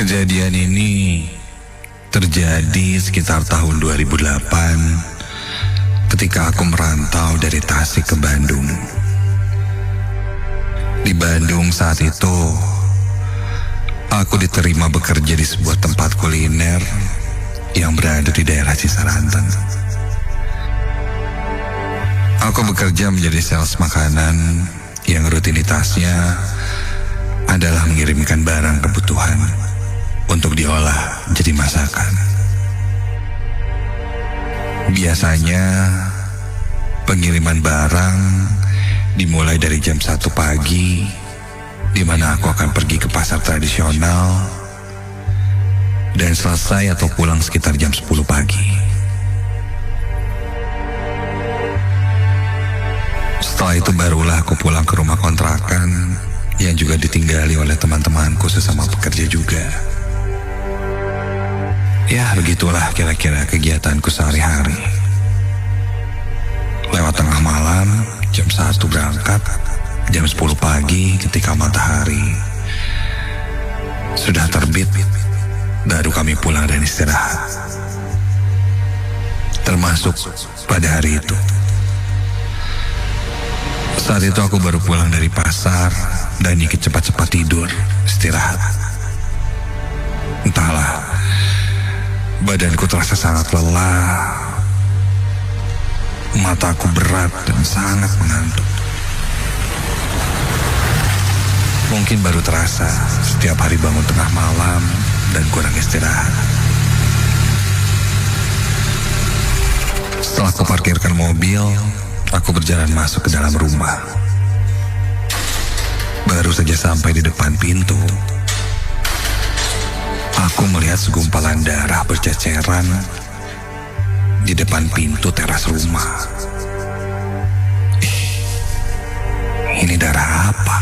Kejadian ini terjadi sekitar tahun 2008 ketika aku merantau dari Tasik ke Bandung. Di Bandung saat itu, aku diterima bekerja di sebuah tempat kuliner yang berada di daerah Cisaranten. Aku bekerja menjadi sales makanan yang rutinitasnya adalah mengirimkan barang kebutuhan untuk diolah jadi masakan. Biasanya pengiriman barang dimulai dari jam 1 pagi, di mana aku akan pergi ke pasar tradisional dan selesai atau pulang sekitar jam 10 pagi. Setelah itu barulah aku pulang ke rumah kontrakan yang juga ditinggali oleh teman-temanku sesama pekerja juga. Ya, begitulah kira-kira kegiatanku sehari-hari. Lewat tengah malam, jam 1 berangkat, jam 10 pagi ketika matahari sudah terbit, baru kami pulang dan istirahat. Termasuk pada hari itu. Saat itu aku baru pulang dari pasar dan ingin cepat-cepat tidur, istirahat. Entahlah, badanku terasa sangat lelah, mataku berat dan sangat mengantuk. Mungkin baru terasa setiap hari bangun tengah malam dan kurang istirahat. Setelah aku parkirkan mobil, aku berjalan masuk ke dalam rumah. Baru saja sampai di depan pintu, aku melihat segumpalan darah berceceran di depan pintu teras rumah. Ini darah apa?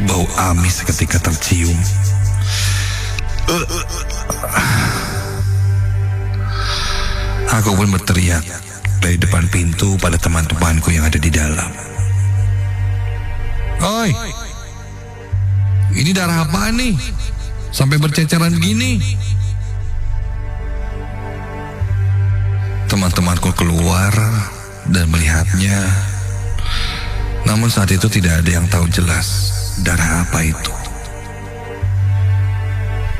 Bau amis ketika tercium. Aku pun berteriak dari depan pintu pada teman-temanku yang ada di dalam. Oi, ini darah apa nih? Sampai berceceran gini. Teman-temanku keluar dan melihatnya. Namun saat itu tidak ada yang tahu jelas darah apa itu.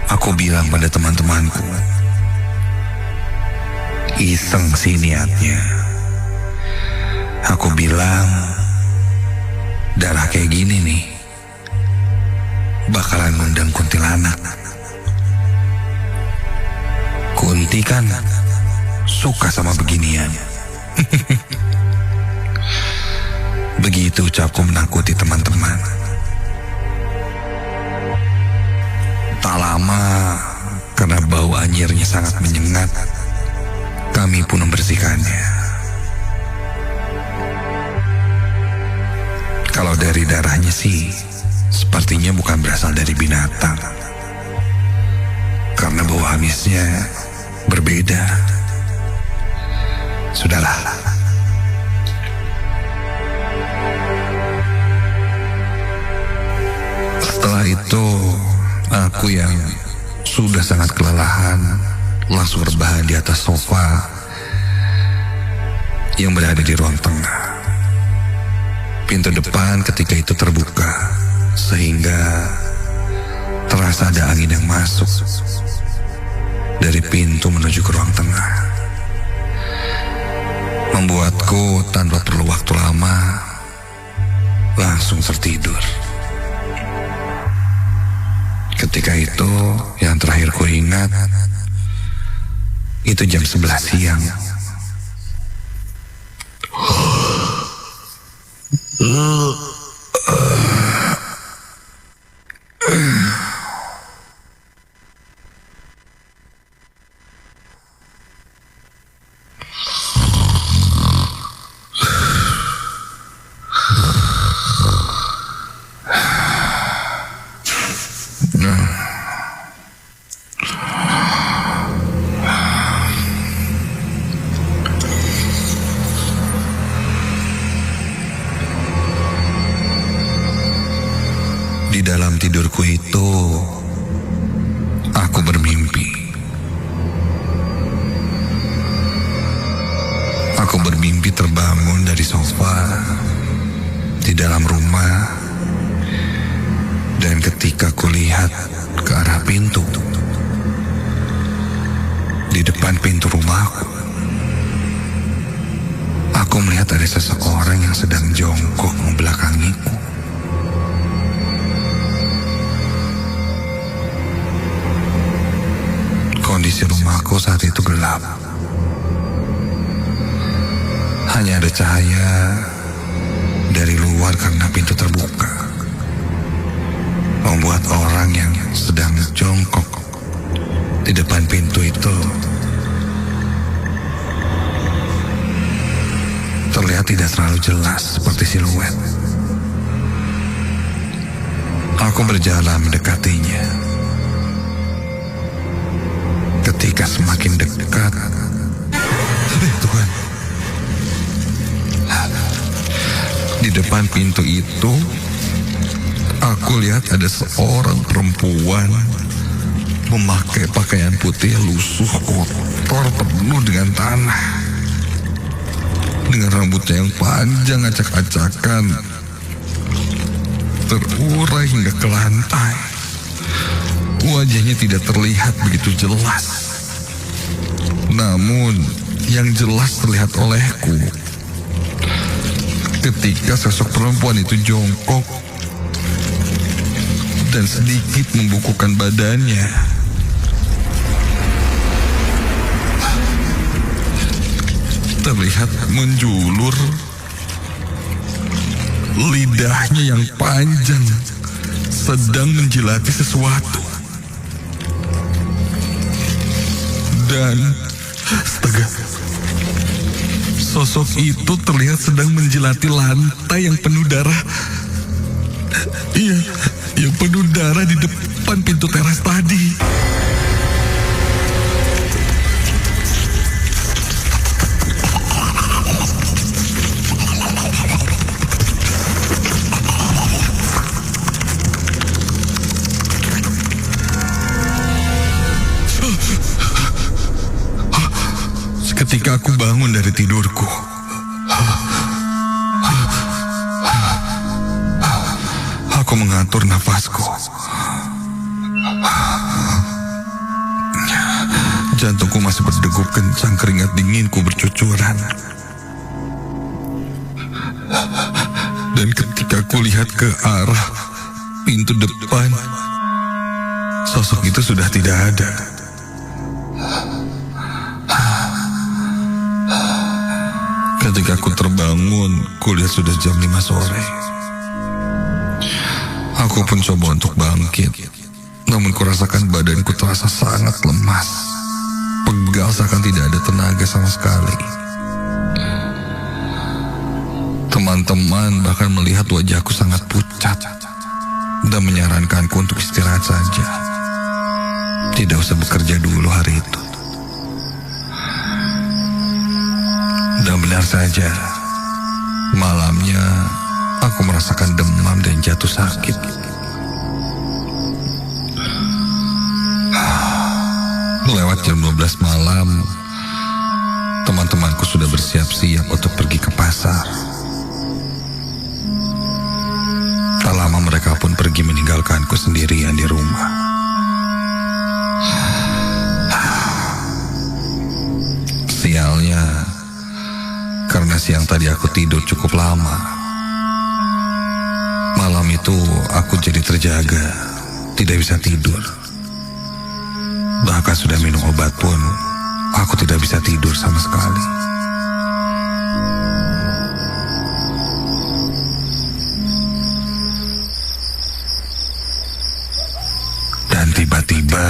Aku bilang pada teman-temanku, iseng sih niatnya. Aku bilang, darah kayak gini nih bakalan ngundang kuntilanak. Kunti kan suka sama beginian. Begitu ucapku menakuti teman-teman. Tak lama, karena bau anyirnya sangat menyengat, kami pun membersihkannya. Kalau dari darahnya sih, sepertinya bukan berasal dari binatang. Karena bau amisnya berbeda. Sudahlah. Setelah itu, aku yang sudah sangat kelelahan langsung rebahan di atas sofa yang berada di ruang tengah. Pintu depan ketika itu terbuka, sehingga terasa ada angin yang masuk dari pintu menuju ke ruang tengah. Membuatku tanpa perlu waktu lama langsung tertidur. Ketika itu yang terakhir ku ingat, itu jam 11 siang. Aku bermimpi terbangun dari sofa di dalam rumah, dan ketika kulihat ke arah pintu, di depan pintu rumahku, aku melihat ada seseorang yang sedang jongkok membelakangiku. Kondisi rumahku saat itu gelap. Hanya ada cahaya dari luar karena pintu terbuka, membuat orang yang sedang jongkok di depan pintu itu terlihat tidak terlalu jelas seperti siluet. Aku berjalan mendekatinya. Ketika semakin dekat, Tuhan, di depan pintu itu, aku lihat ada seorang perempuan memakai pakaian putih lusuh kotor penuh dengan tanah, dengan rambutnya yang panjang acak-acakan, terurai hingga ke lantai. Wajahnya tidak terlihat begitu jelas, namun yang jelas terlihat olehku ketika sosok perempuan itu jongkok dan sedikit membukukan badannya. Terlihat menjulur, lidahnya yang panjang sedang menjilati sesuatu. Dan astaga, sosok itu terlihat sedang menjilati lantai yang penuh darah. Iya, yang penuh darah di depan pintu teras tadi. Ketika aku bangun dari tidurku, aku mengatur nafasku. Jantungku masih berdegup kencang, keringat dinginku bercucuran. Dan ketika aku lihat ke arah pintu depan, sosok itu sudah tidak ada. Ketika aku terbangun, kulihat sudah jam 5 sore. Aku pun coba untuk bangkit, namun kurasakan badanku terasa sangat lemas, pegal seakan tidak ada tenaga sama sekali. Teman-teman bahkan melihat wajahku sangat pucat dan menyarankanku untuk istirahat saja. Tidak usah bekerja dulu hari itu. Dan benar saja, malamnya aku merasakan demam dan jatuh sakit. Lewat jam 12 malam, teman-temanku sudah bersiap-siap untuk pergi ke pasar. Tak lama mereka pun pergi meninggalkanku sendirian di rumah. Sialnya, karena siang tadi aku tidur cukup lama. Malam itu aku jadi terjaga, tidak bisa tidur. Bahkan sudah minum obat pun, aku tidak bisa tidur sama sekali. Dan tiba-tiba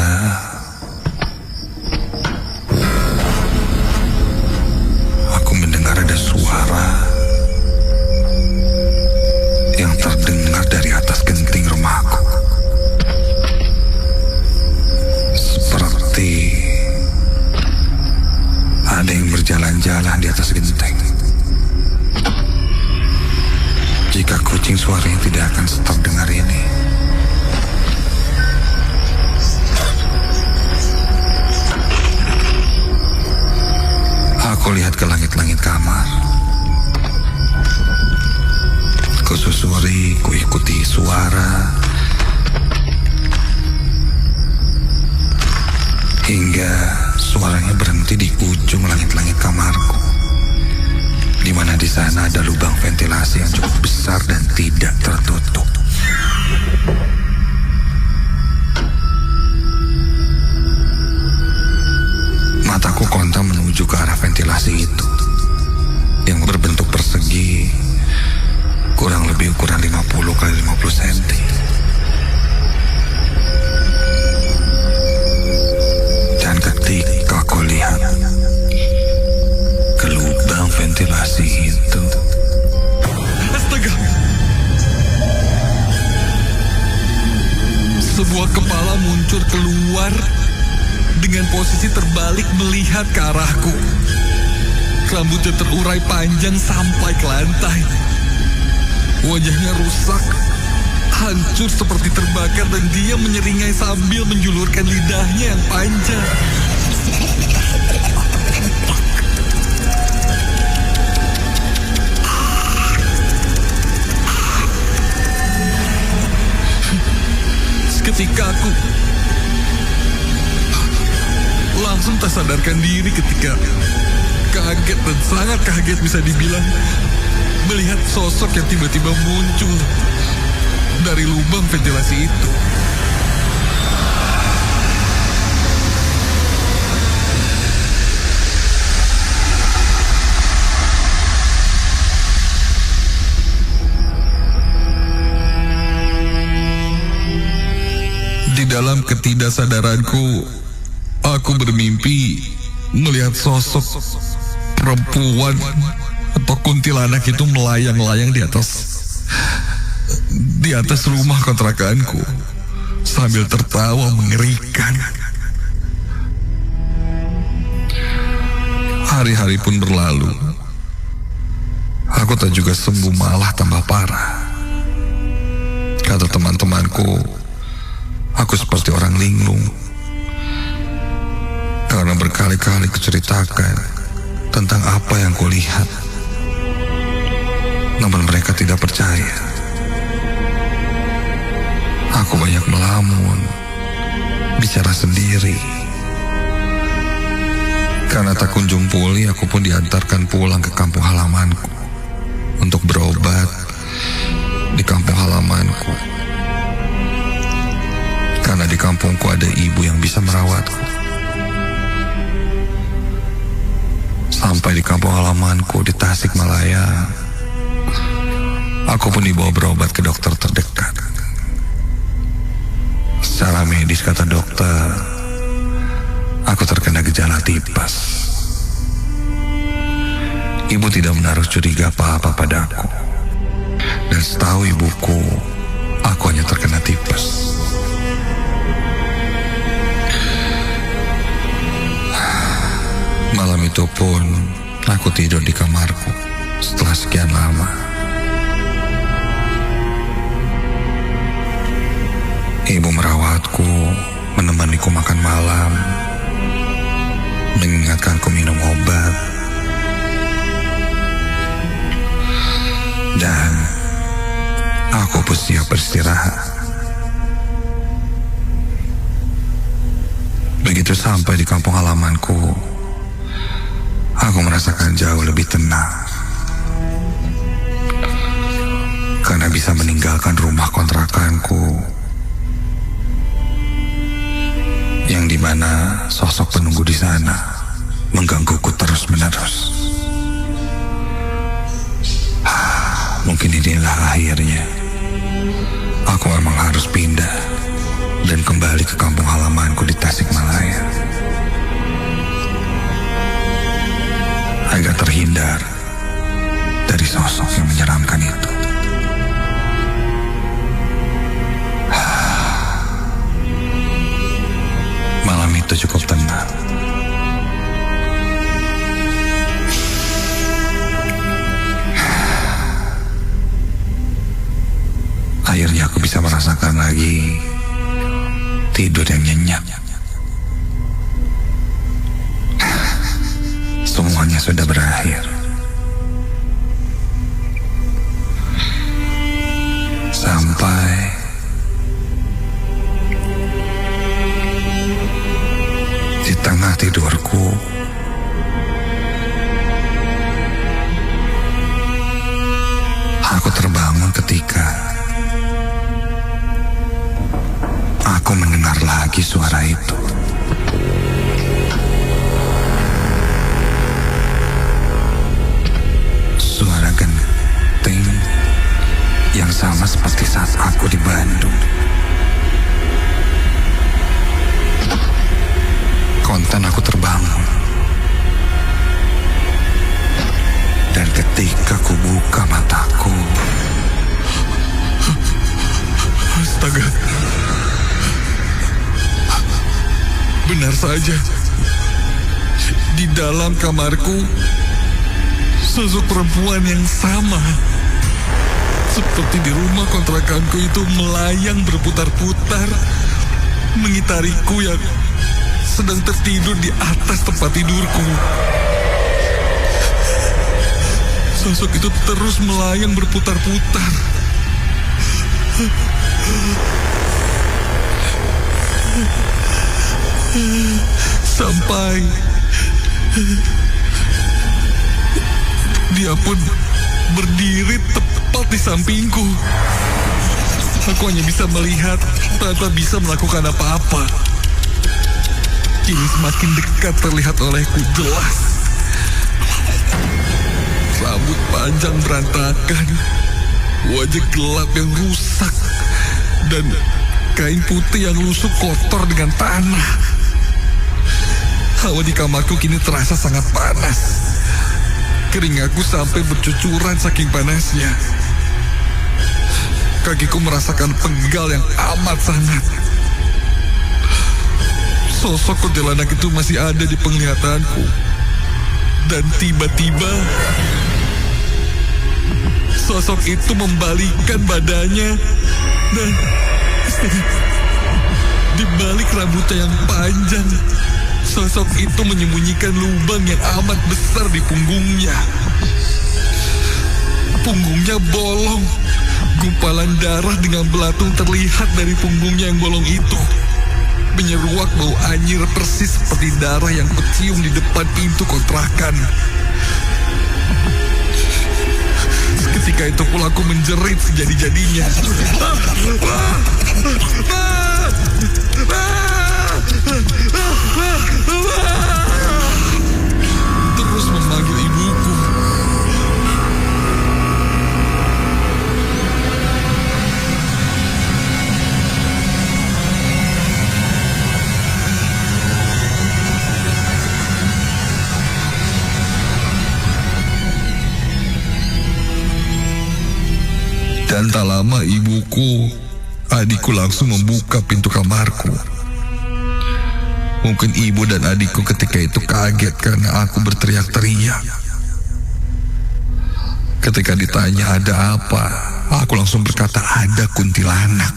ada suara yang terdengar dari atas genting rumahku. Seperti ada yang berjalan-jalan di atas genteng. Jika kucing suaranya tidak akan stop dengar ini. Aku Aku lihat ke langit-langit kamar. Ku susuri, ku ikuti suara, hingga suaranya berhenti di ujung langit-langit kamarku, di mana di sana ada lubang ventilasi yang cukup besar dan tidak tertutup. Mataku kontan menuju ke arah ventilasi itu, yang berbentuk persegi, kurang lebih ukuran 50 kali 50 cm. Dan ketika aku lihat ke lubang ventilasi itu, astaga! Sebuah kepala muncul keluar dengan posisi terbalik melihat ke arahku. Rambutnya terurai panjang sampai ke lantai. Wajahnya rusak, hancur seperti terbakar, dan dia menyeringai sambil menjulurkan lidahnya yang panjang. Seketika aku langsung tak sadarkan diri ketika kaget, dan sangat kaget bisa dibilang, melihat sosok yang tiba-tiba muncul dari lubang ventilasi itu. Di dalam ketidaksadaranku, aku bermimpi melihat sosok perempuan atau kuntilanak itu melayang-layang di atas rumah kontrakanku sambil tertawa mengerikan. Hari-hari pun berlalu. Aku tak juga sembuh, malah tambah parah. Kata teman-temanku, aku seperti orang linglung karena berkali-kali kuceritakan tentang apa yang kulihat. Namun mereka tidak percaya. Aku banyak melamun, bicara sendiri. Karena tak kunjung pulih, aku pun diantarkan pulang ke kampung halamanku untuk berobat di kampung halamanku. Karena di kampungku ada ibu yang bisa merawatku. Sampai di kampung halamanku di Tasikmalaya, aku pun dibawa berobat ke dokter terdekat. Secara medis, kata dokter, aku terkena gejala tipes. Ibu tidak menaruh curiga apa-apa padaku. Dan setahu ibuku, aku hanya terkena tipes. Malam itu pun aku tidur di kamarku setelah sekian lama. Ibu merawatku, menemaniku makan malam, mengingatkanku minum obat, dan aku pun siap beristirahat. Begitu sampai di kampung halamanku, aku merasakan jauh lebih tenang. Karena bisa meninggalkan rumah kontrakanku, yang dimana sosok penunggu di sana menggangguku terus-menerus. Mungkin inilah akhirnya. Aku memang harus pindah dan kembali ke kampung halamanku di Tasikmalaya, agar terhindar dari sosok yang menyeramkan itu. Malam itu cukup tenang. Akhirnya aku bisa merasakan lagi tidur yang nyenyak. Semua semuanya sudah berakhir. Sampai di tengah tidurku, aku terbangun ketika aku mendengar lagi suara itu. Suara genting yang sama seperti saat aku di Bandung. Kontan aku terbangun. Dan ketika ku buka mataku, Astaga. Benar saja. Di dalam kamarku, sosok perempuan yang sama. Seperti di rumah kontrakanku itu melayang berputar-putar, mengitariku yang sedang tertidur di atas tempat tidurku. Sosok itu terus melayang berputar-putar. Sampai dia pun berdiri tepat di sampingku. Aku hanya bisa melihat tanpa bisa melakukan apa-apa. Kini semakin dekat terlihat olehku jelas. Rambut panjang berantakan, wajah gelap yang rusak, dan kain putih yang lusuh kotor dengan tanah. Hawa di kamarku kini terasa sangat panas. Keringatku sampai bercucuran saking panasnya. Kakiku merasakan pegal yang amat sangat. Sosok kuntilanak itu masih ada di penglihatanku. Dan tiba-tiba sosok itu membalikkan badannya dan di balik rambutnya yang panjang, sosok itu menyembunyikan lubang yang amat besar di punggungnya. Punggungnya bolong. Gumpalan darah dengan belatung terlihat dari punggungnya yang bolong itu. Menyeruak bau anyir persis seperti darah yang kecium di depan pintu kontrakan. Ketika itu pula aku menjerit sejadi-jadinya. Terus memanggil ibuku. Dan tak lama ibuku, adikku langsung membuka pintu kamarku. Mungkin ibu dan adikku ketika itu kaget karena aku berteriak-teriak. Ketika ditanya ada apa, aku langsung berkata ada kuntilanak.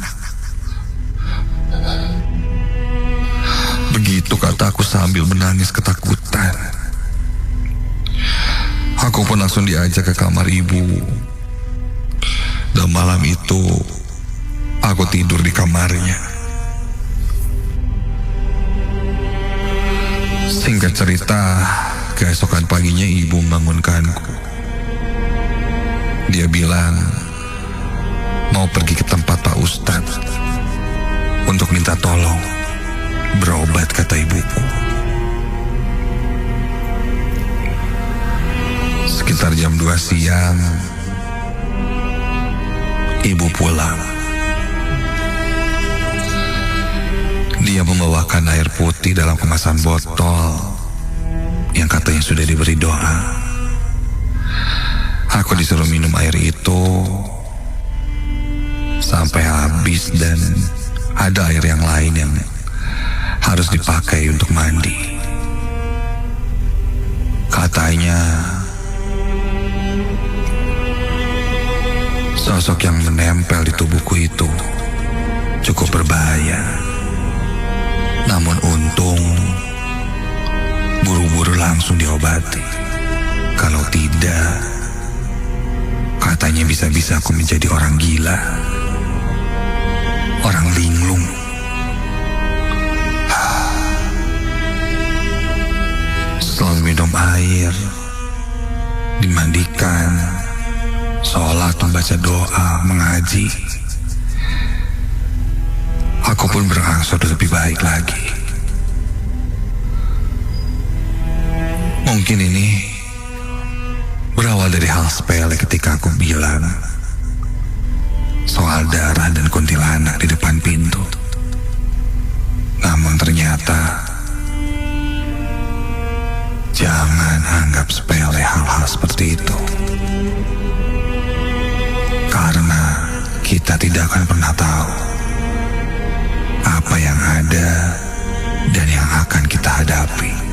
Begitu kataku sambil menangis ketakutan. Aku pun langsung diajak ke kamar ibu. Dan malam itu, aku tidur di kamarnya. Singkat cerita, keesokan paginya ibu membangunkanku. Dia bilang, mau pergi ke tempat Pak Ustadz untuk minta tolong, berobat, kata ibuku. Sekitar jam 2 siang, ibu pulang. Dia membawakan air putih dalam kemasan botol yang katanya sudah diberi doa. Aku disuruh minum air itu sampai habis dan ada air yang lain yang harus dipakai untuk mandi. Katanya sosok yang menempel di tubuhku itu cukup berbahaya. Namun untung buru-buru langsung diobati. Kalau tidak, katanya bisa-bisa aku menjadi orang gila, orang linglung. Setelah minum air, dimandikan, sholat, membaca doa, mengaji, aku pun berangsur lebih baik lagi. Mungkin ini berawal dari hal sepele ketika aku bilang soal darah dan kuntilanak di depan pintu. Namun ternyata jangan anggap sepele hal-hal seperti itu, karena kita tidak akan pernah tahu apa yang ada dan yang akan kita hadapi.